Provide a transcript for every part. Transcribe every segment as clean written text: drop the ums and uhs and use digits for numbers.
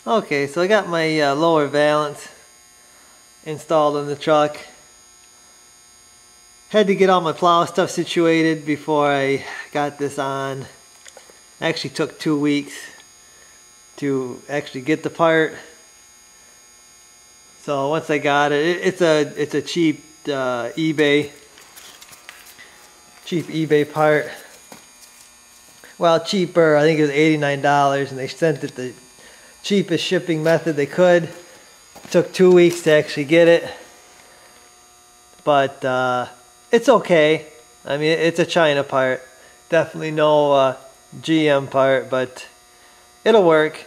Okay, so I got my lower valance installed in the truck. Had to get all my plow stuff situated before I got this on. Actually took 2 weeks to actually get the part. So once I got it, it's a cheap eBay part. Well, cheaper. I think it was $89, and they sent it the cheapest shipping method they could. Took 2 weeks to actually get it, but it's okay. I mean, it's a China part. Definitely no GM part, but it'll work.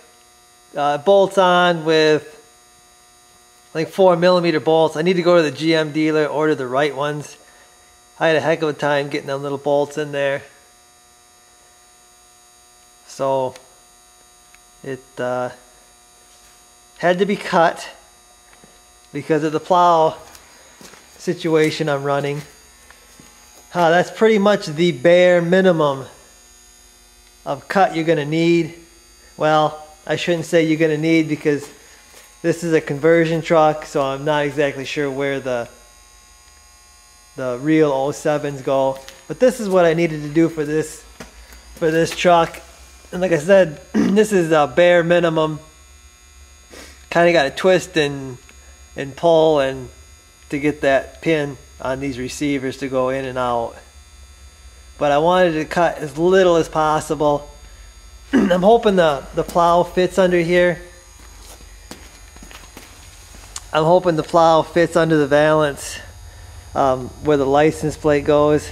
Bolts on with like 4mm bolts. I need to go to the GM dealer, order the right ones. I had a heck of a time getting them little bolts in there. So it had to be cut because of the plow situation I'm running. That's pretty much the bare minimum of cut you're going to need. Well, I shouldn't say you're going to need, because this is a conversion truck, so I'm not exactly sure where the real 07s go. But this is what I needed to do for this truck. And like I said, this is a bare minimum. Kind of got to twist and pull and to get that pin on these receivers to go in and out. But I wanted to cut as little as possible. I'm hoping the plow fits under here. I'm hoping the plow fits under the valance where the license plate goes.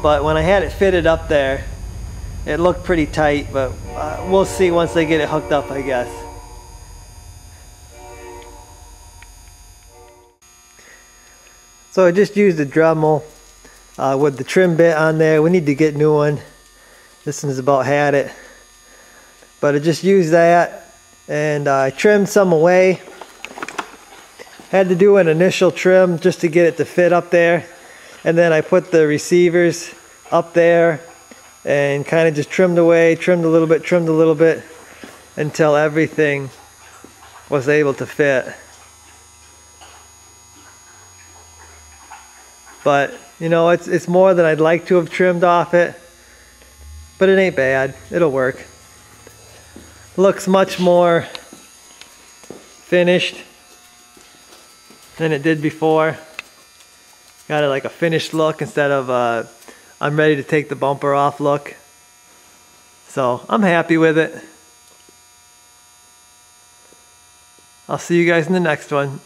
But when I had it fitted up there, it looked pretty tight, but we'll see once they get it hooked up, I guess. So I just used a Dremel with the trim bit on there. We need to get a new one. This one's about had it. But I just used that, and I trimmed some away. Had to do an initial trim just to get it to fit up there. And then I put the receivers up there and kind of just trimmed away, trimmed a little bit until everything was able to fit. But you know, it's more than I'd like to have trimmed off it, but it ain't bad. It'll work. Looks much more finished than it did before. Got it like a finished look instead of I'm ready to take the bumper off look. So I'm happy with it. I'll see you guys in the next one.